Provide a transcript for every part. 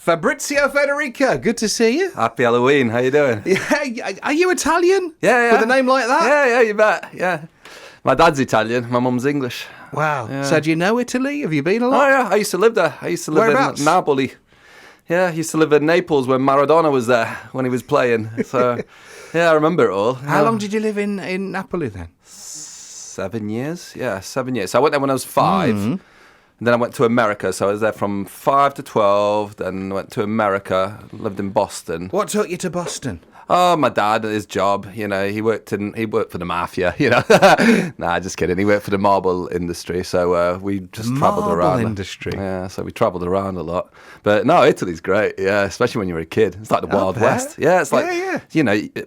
Fabrizio Federico, good to see you. Happy Halloween. How you doing? Yeah, are you Italian? Yeah. With a name like that? Yeah, you bet. Yeah. My dad's Italian. My mum's English. Wow. Yeah. So do you know Italy? Have you been a lot? Oh, yeah. I used to live there. I used to live Whereabouts? in Napoli. Yeah, I used to live in Naples when Maradona was there, when he was playing. So, yeah, I remember it all. How long did you live in Napoli then? 7 years. Yeah, 7 years. So I went there when I was 5. And then I went to America, so I was there from 5 to 12, then went to America, lived in Boston. What took you to Boston? Oh, my dad, his job, he worked for the mafia, Nah, just kidding. He worked for the marble industry, so we just travelled around. Marble industry. Yeah, so we travelled around a lot. But no, Italy's great, yeah, especially when you're a kid. It's like the Wild West. Yeah, it's like,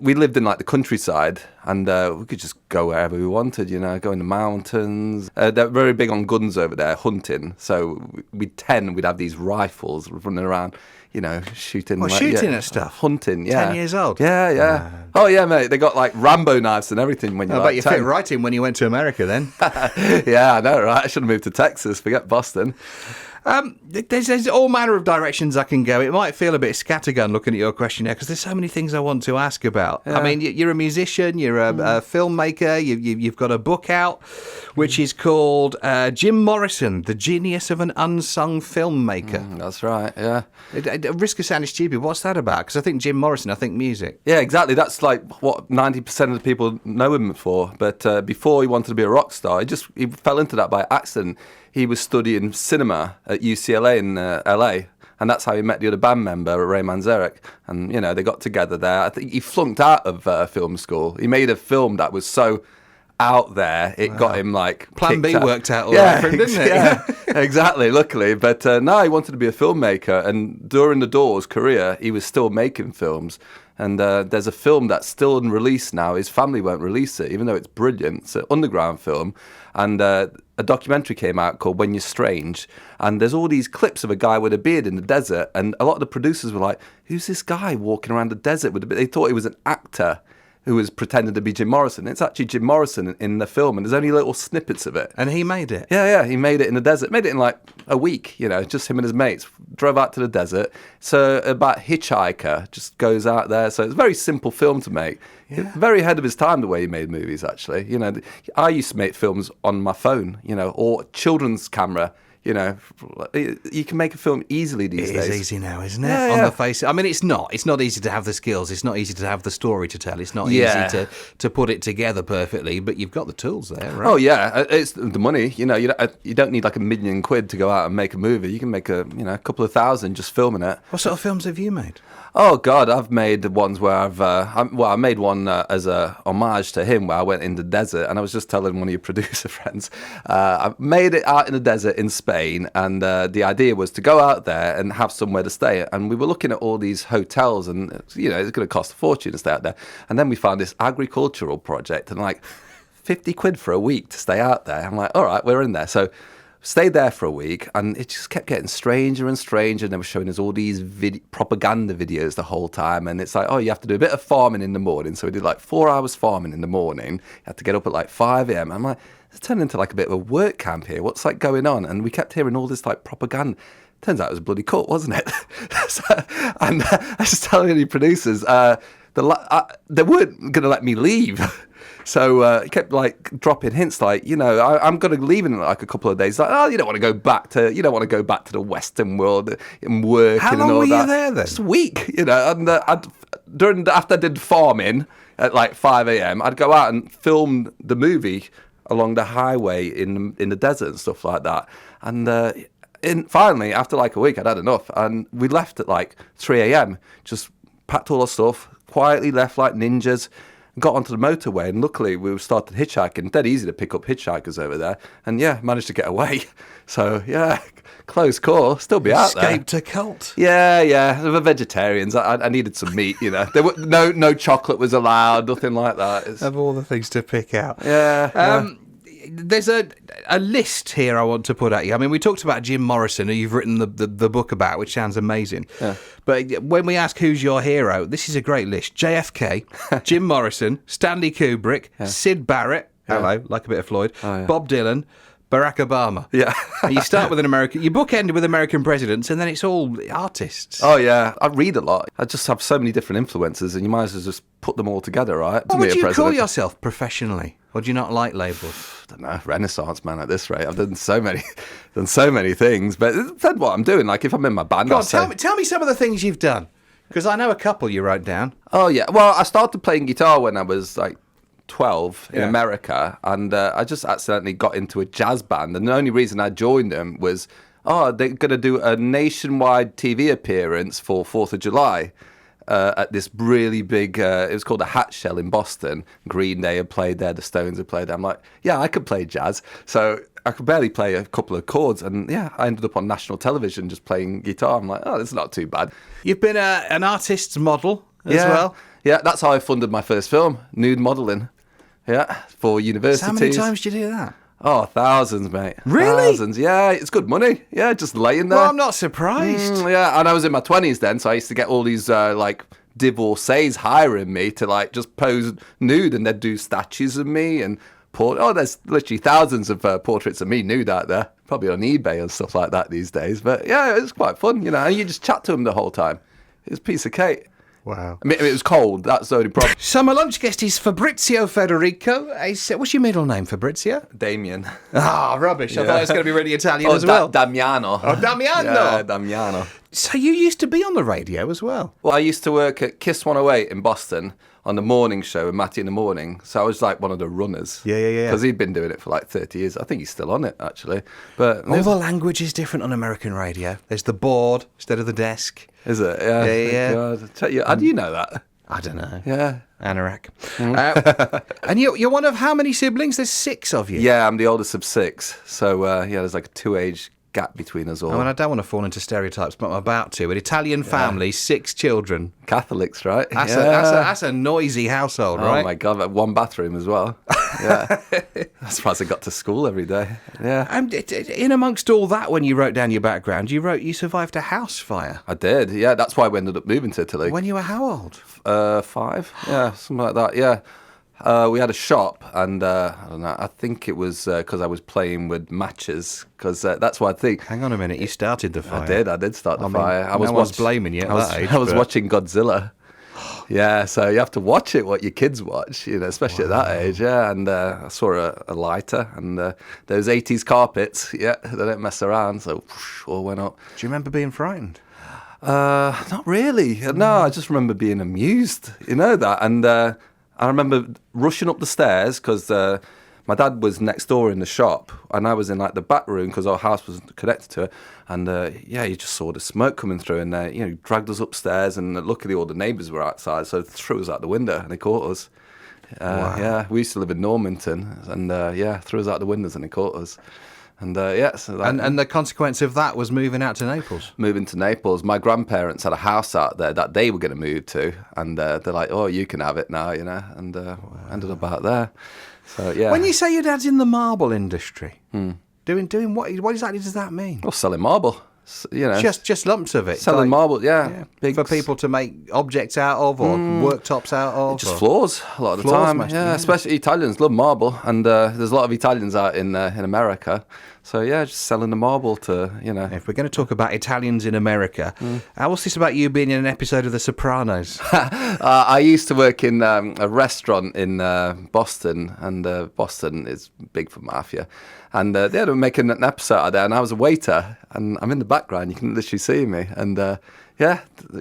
we lived in like the countryside, and we could just go wherever we wanted, go in the mountains. They're very big on guns over there, hunting. So we'd have these rifles running around, shooting. What, shooting at stuff? Hunting, yeah. 10 years old? Yeah. Oh, yeah, mate. They got like Rambo knives and everything when you're I bet you fit right in when you went to America then. Yeah, I know, right? I should have moved to Texas. Forget Boston. There's all manner of directions I can go. It might feel a bit scattergun looking at your questionnaire because there's so many things I want to ask about. Yeah. I mean, you're a musician, you're a filmmaker, you've got a book out which is called Jim Morrison, The Genius of an Unsung Filmmaker. That's right, yeah. At risk of sounding stupid, what's that about? Because I think Jim Morrison, I think music. Yeah, exactly. That's like what 90% of the people know him for. But before he wanted to be a rock star, he fell into that by accident. He was studying cinema at UCLA in LA, and that's how he met the other band member, Ray Manzarek. And, they got together there. I think he flunked out of film school. He made a film that was so out there, it got him like... Plan B out. Worked out all right for him, didn't it? Yeah, exactly, luckily. But no, he wanted to be a filmmaker, and during the Doors' career, he was still making films. And there's a film that's still unreleased now. His family won't release it, even though it's brilliant. It's an underground film. And a documentary came out called When You're Strange. And there's all these clips of a guy with a beard in the desert. And a lot of the producers were like, who's this guy walking around the desert with a beard? They thought he was an actor who was pretending to be Jim Morrison. It's actually Jim Morrison in the film, and there's only little snippets of it. And he made it? Yeah, he made it in the desert. Made it in like a week, just him and his mates. Drove out to the desert. So about hitchhiker, just goes out there. So it's a very simple film to make. Yeah. Very ahead of his time, the way he made movies, actually. I used to make films on my phone, or children's camera. You can make a film easily these days. It is easy now, isn't it? Yeah, On the face. I mean, it's not. It's not easy to have the skills. It's not easy to have the story to tell. It's not easy to put it together perfectly. But you've got the tools there, right? Oh yeah, it's the money. You don't need like £1 million to go out and make a movie. You can make a couple of thousand just filming it. What sort of films have you made? Oh God, I've made ones where I made one as a homage to him where I went in the desert, and I was just telling one of your producer friends, I made it out in the desert in Spain, and the idea was to go out there and have somewhere to stay. And we were looking at all these hotels, and it's going to cost a fortune to stay out there. And then we found this agricultural project, and like £50 for a week to stay out there. I'm like, all right, we're in there. So stayed there for a week, and it just kept getting stranger and stranger, and they were showing us all these propaganda videos the whole time, and it's like, oh, you have to do a bit of farming in the morning. So we did like 4 hours farming in the morning. You had to get up at like 5 a.m. I'm like, it's turned into like a bit of a work camp here. What's like going on? And we kept hearing all this like propaganda. Turns out it was a bloody cut, wasn't it? And I was telling the producers, they weren't going to let me leave. So he kept like dropping hints like, I'm going to leave in like a couple of days. Like, oh, you don't want to go back to the Western world and working. How long and all were that. you there then? Just a week, And after I did farming at like 5 a.m., I'd go out and film the movie along the highway in the desert and stuff like that. And finally, after like a week, I'd had enough, and we left at like 3 a.m. Just packed all our stuff, quietly left like ninjas. Got onto the motorway, and luckily we started hitchhiking. Dead easy to pick up hitchhikers over there, and managed to get away. So close call. Still be out there. Escaped a cult. Yeah. They were vegetarians. I needed some meat. There were no chocolate was allowed. Nothing like that. Of all the things to pick out. Yeah. There's a list here I want to put at you. I mean, we talked about Jim Morrison, who you've written the book about, which sounds amazing. Yeah. But when we ask who's your hero, this is a great list. JFK, Jim Morrison, Stanley Kubrick, Sid Barrett, hello, like a bit of Floyd, Bob Dylan, Barack Obama. Yeah. And you start with you bookend with American presidents, and then it's all artists. Oh, yeah. I read a lot. I just have so many different influences, and you might as well just put them all together, right? What would you call yourself professionally? Or do you not like labels? I don't know, Renaissance man at this rate. I've done so many things, but it depends what I'm doing. Like if I'm in my band, tell me some of the things you've done, because I know a couple you wrote down. Oh yeah, well I started playing guitar when I was like 12 in America, and I just accidentally got into a jazz band, and the only reason I joined them was, they're going to do a nationwide TV appearance for 4th of July. At this really big, it was called a Hat Shell in Boston. Green Day had played there, the Stones had played there. I'm like, yeah, I could play jazz. So I could barely play a couple of chords. And yeah, I ended up on national television just playing guitar. I'm like, oh, this is not too bad. You've been an artist's model as well? Yeah, that's how I funded my first film, nude modelling. Yeah, for universities. So how many times did you do that? Oh, thousands, mate. Really? Thousands, yeah. It's good money. Yeah, just laying there. Well, I'm not surprised. Yeah, and I was in my 20s then, so I used to get all these, divorcees hiring me to, just pose nude, and they'd do statues of me and there's literally thousands of portraits of me nude out there, probably on eBay and stuff like that these days. But, yeah, it's quite fun, and you just chat to them the whole time. It's a piece of cake. Wow. I mean, it was cold. That's the only problem. So my lunch guest is Fabrizio Federico. What's your middle name, Fabrizio? Damien. Ah, rubbish. I thought it was going to be really Italian as well. Damiano. Oh, Damiano. Yeah, Damiano. So you used to be on the radio as well? Well, I used to work at Kiss 108 in Boston on the morning show with Matty in the morning. So I was like one of the runners. Yeah. Because he'd been doing it for 30 years. I think he's still on it, actually. But all the language is different on American radio. There's the board instead of the desk. Is it? Yeah. Yeah. God. How do you know that? I don't know. Yeah. Anorak. And you're one of how many siblings? There's 6 of you. Yeah, I'm the oldest of 6. So, there's like a 2-age gap between us all. I mean, I don't want to fall into stereotypes, but I'm about to. An Italian family, 6 children. Catholics, right? That's a noisy household, right? Oh, my God. 1 bathroom as well. Yeah. That's why I got to school every day. Yeah. And in amongst all that, when you wrote down your background, you survived a house fire. I did, yeah. That's why we ended up moving to Italy. When you were how old? 5. Yeah, something like that, yeah. We had a shop, and I don't know, I think it was because I was playing with matches, because that's what I think. Hang on a minute, you started the fire. I did start the fire. No one's blaming you at that age. I was watching Godzilla. Yeah, so you have to watch it, what your kids watch, especially at that age, yeah. And I saw a lighter, and those 80s carpets, yeah, they don't mess around, so whoosh, all went up. Do you remember being frightened? Not really. No, I just remember being amused, that. And I remember rushing up the stairs because my dad was next door in the shop, and I was in the back room because our house was connected to it. And you just saw the smoke coming through, and dragged us upstairs. And luckily, all the neighbours were outside, so they threw us out the window, and they caught us. Wow. Yeah, we used to live in Normanton, and threw us out the windows, and they caught us. And and the consequence of that was moving out to Naples. Moving to Naples. My grandparents had a house out there that they were going to move to, and they're like, "Oh, you can have it now," and ended up out there. So yeah. When you say your dad's in the marble industry, doing what exactly does that mean? Well, selling marble. Just lumps of it. Selling marble, yeah. Big for people to make objects out of, or worktops out of. Just floors a lot of the time. Yeah, especially Italians love marble, and there's a lot of Italians out in America. So yeah, just selling the marble to If we're going to talk about Italians in America, what's this about you being in an episode of The Sopranos? I used to work in a restaurant in Boston, and Boston is big for mafia. And they were making an episode out there, and I was a waiter, and I'm in the background. You can literally see me, and they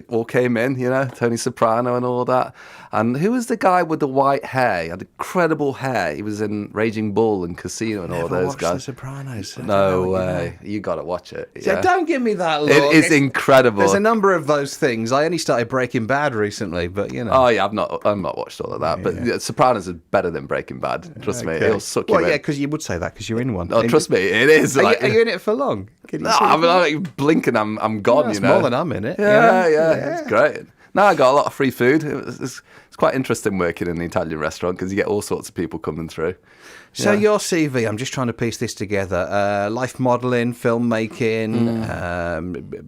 all came in, Tony Soprano and all that. And who was the guy with the white hair? He had incredible hair. He was in Raging Bull and Casino and all those guys. The Sopranos. No way. You got to watch it. Yeah. Don't give me that look. It is incredible. There's a number of those things. I only started Breaking Bad recently, but Oh yeah, I've not watched all of that. Yeah, but Sopranos is better than Breaking Bad. Trust me, it'll suck you in. Well, yeah, because you would say that because you're in one. Oh, trust me, it is. Are you in it for long? I'm like blinking. I'm gone. That's more than I'm in it. Yeah, it's great. No, I got a lot of free food. It's quite interesting working in an Italian restaurant because you get all sorts of people coming through. So your CV, I'm just trying to piece this together. Life modelling, filmmaking.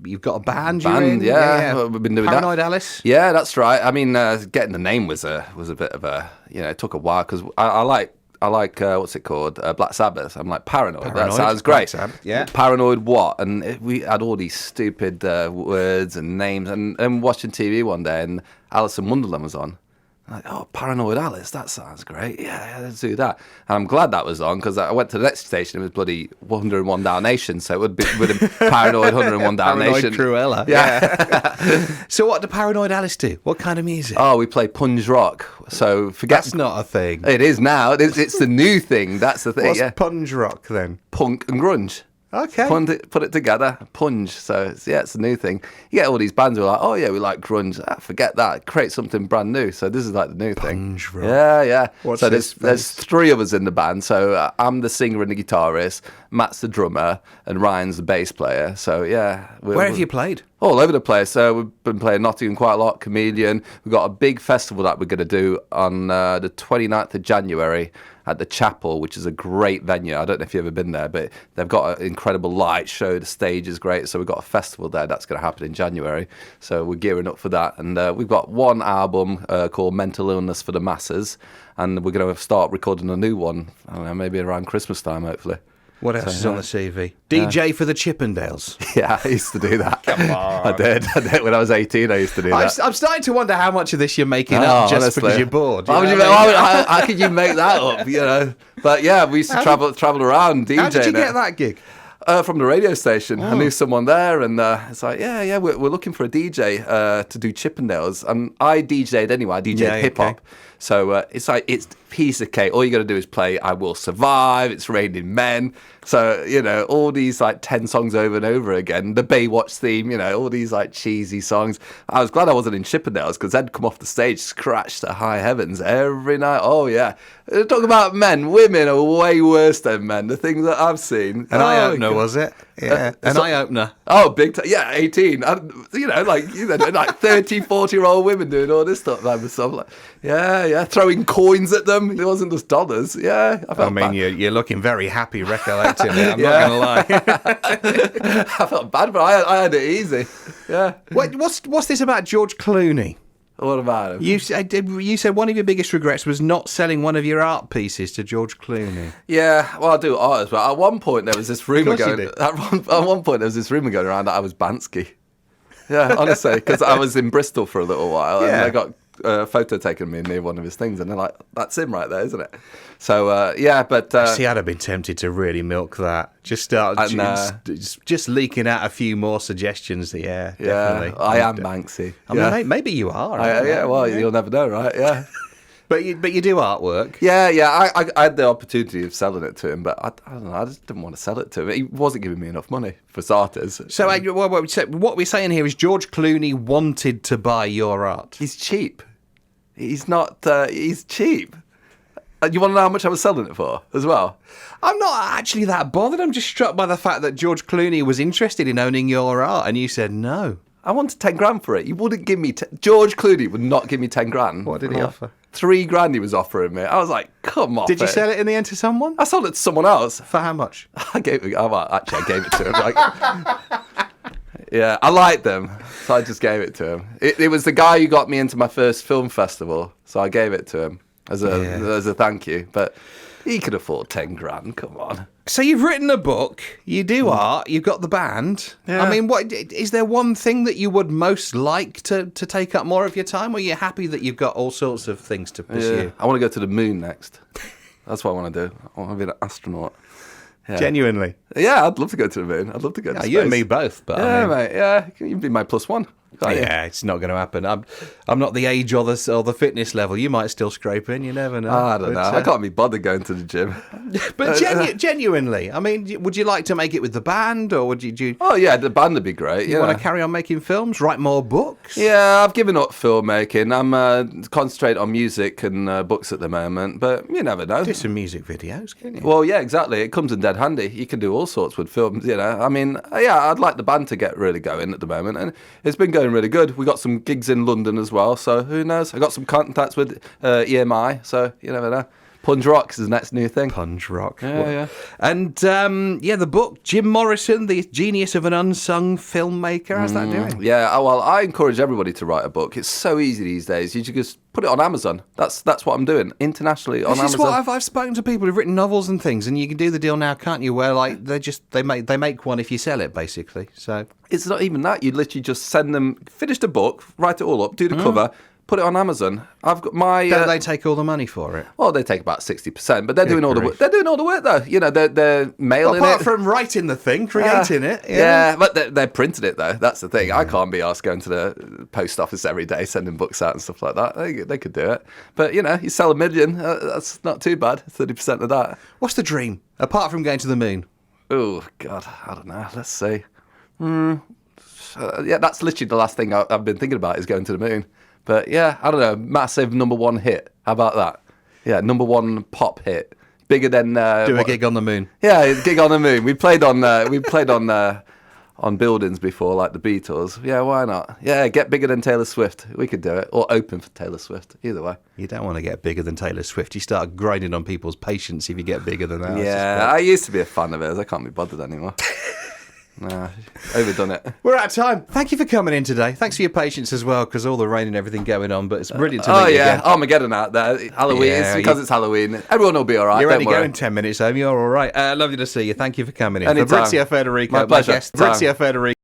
You've got a band. Yeah. We've been doing Paranoid that. Alice. Yeah, that's right. I mean, getting the name was a bit of a it took a while because I like what's it called? Black Sabbath. I'm like, Paranoid. That Paranoid, sounds Black great. Sabbath, yeah. Paranoid what? And we had all these stupid words and names. And watching TV one day, and Alice in Wonderland was on. I'm like, oh, Paranoid Alice, that sounds great. Yeah, let's do that. And I'm glad that was on, because I went to the next station, it was bloody 101 Dalmatians, so it would be with Paranoid 101 Dalmatian. Paranoid Cruella. Yeah. So what do Paranoid Alice do? What kind of music? Oh, we play punge rock. So forget... That's not a thing. It is now. It's the new thing. That's the thing. What's yeah. punge rock then? Punk and grunge. Okay. Put it together, punge. So it's a new thing. You get all these bands who are like, oh yeah, we like grunge. Forget that. Create something brand new. So this is like the new thing. Punge rock. Yeah. What's so this there's three of us in the band. So I'm the singer and the guitarist. Matt's the drummer, and Ryan's the bass player. So yeah. Where have you played? All over the place. So we've been playing Nottingham quite a lot, Chameleon. We've got a big festival that we're going to do on the 29th of January at the Chapel, which is a great venue. I don't know if you've ever been there, but they've got an incredible light show. The stage is great. So we've got a festival there that's going to happen in January. So we're gearing up for that. And we've got one album called Mental Illness for the Masses. And we're going to start recording a new one, I don't know, maybe around Christmas time, hopefully. What else is on the CV? DJ for the Chippendales. Yeah, I used to do that. Come on. I did. When I was 18, I used to do that. I'm starting to wonder how much of this you're making up just honestly. because you're bored. How could you make that up? You know. But yeah, we used to travel around DJing. How did you get that gig? From the radio station. I knew someone there, and it's like, yeah, we're looking for a DJ to do Chippendales. And I DJ'd anyway. I DJ'd hip hop. Okay. So it's like, it's piece of cake. All you got to do is play I Will Survive, It's Raining Men. So, you know, all these like 10 songs over and over again. The Baywatch theme, you know, all these like cheesy songs. I was glad I wasn't in Chippendales, because they'd come off the stage scratched to high heavens every night. Oh, yeah. Talk about men. Women are way worse than men. The things that I've seen. An eye-opener, was it? Yeah, an eye-opener. Oh, big time. Yeah, 18. Like 30, 40-year-old women doing all this stuff. Like, yeah, throwing coins at them. It wasn't just dollars. Yeah, I felt bad. You're looking very happy recollecting it. I'm not going to lie. I felt bad, but I had it easy. Yeah. What's this about George Clooney? What about him? You said one of your biggest regrets was not selling one of your art pieces to George Clooney. Yeah, well, I do art as well. At one point, there was this rumour going. At one point, there was this rumour going around that I was Bansky. Yeah, honestly, because I was in Bristol for a little while, and I got a photo taken of me near one of his things, and they're like, "That's him right there, isn't it?" So but see, I'd have been tempted to really milk that. Just start just leaking out a few more suggestions. Yeah, definitely. I am Banksy. I mean, maybe you are. Well, you'll never know, right? Yeah. But you do artwork. Yeah. I had the opportunity of selling it to him, but I don't know. I just didn't want to sell it to him. He wasn't giving me enough money, for starters. So what we're saying here is George Clooney wanted to buy your art. He's cheap. He's not. He's cheap. You want to know how much I was selling it for as well? I'm not actually that bothered. I'm just struck by the fact that George Clooney was interested in owning your art, and you said no. I wanted 10 grand for it. You wouldn't give me... George Clooney would not give me 10 grand. What did he offer? 3 grand he was offering me. I was like, come on. Did you sell it in the end to someone? I sold it to someone else. For how much? I gave it to him. Yeah, I liked them, so I just gave it to him. It was the guy who got me into my first film festival, so I gave it to him as a thank you. But he could afford 10 grand. Come on. So you've written a book, you do art, you've got the band. Yeah. I mean, what is there one thing that you would most like to take up more of your time, or are you happy that you've got all sorts of things to pursue? Yeah. I want to go to the moon next. That's what I want to do. I want to be an astronaut. Yeah. Genuinely? Yeah, I'd love to go to the moon. I'd love to go to space. You and me both. But yeah, mate. Yeah, you'd be my +1. Yeah, it's not going to happen. I'm not the age or the fitness level. You might still scrape in. You never know. I don't know. I can't be bothered going to the gym. But genuinely, I mean, would you like to make it with the band, or would you? Oh yeah, the band would be great. You want to carry on making films, write more books? Yeah, I've given up filmmaking. I'm concentrating on music and books at the moment. But you never know. Do some music videos, can you? Well, yeah, exactly. It comes in dead handy. You can do all sorts with films. You know, I mean, yeah, I'd like the band to get really going at the moment, and it's been going really good. We got some gigs in London as well, so who knows? I got some contacts with EMI, so you never know. Punch Rock is the next new thing. Punch Rock. Yeah. And the book, Jim Morrison, The Genius of an Unsung Filmmaker. How's that doing? Yeah, well, I encourage everybody to write a book. It's so easy these days. You just put it on Amazon. That's what I'm doing internationally on Amazon. This is what I've spoken to people who've written novels and things, and you can do the deal now, can't you? Where like they make one if you sell it, basically. So it's not even that. You literally just send them, finish the book, write it all up, do the cover. Put it on Amazon. I've got my. Don't they take all the money for it? Well, they take about 60%, but they're doing all the work. They're doing all the work, though. You know, they're mailing Apart it. from writing the thing, creating it. Yeah, but they're printing it though. That's the thing. I can't be asked going to the post office every day sending books out and stuff like that. They could do it, but you know, you sell 1 million. That's not too bad. 30% of that. What's the dream apart from going to the moon? Oh God, I don't know. Let's see. Yeah, that's literally the last thing I've been thinking about is going to the moon. But yeah, I don't know, massive #1 hit. How about that? Yeah, #1 pop hit, bigger than do a gig on the moon. Yeah, a gig on the moon. We played on buildings before, like the Beatles. Yeah, why not? Yeah, get bigger than Taylor Swift. We could do it, or open for Taylor Swift. Either way. You don't want to get bigger than Taylor Swift. You start grinding on people's patience if you get bigger than that. Yeah, I used to be a fan of hers. I can't be bothered anymore. Nah, overdone it. We're out of time. Thank you for coming in today. Thanks for your patience as well, because all the rain and everything going on, but it's brilliant to meet you again. Armageddon out there. Halloween. It's because it's Halloween. Everyone will be all right. You're only worry. going 10 minutes home. You're all right. Lovely to see you. Thank you for coming in. Anytime. Fabrizio Federico, my pleasure. guest. Fabrizio Federico.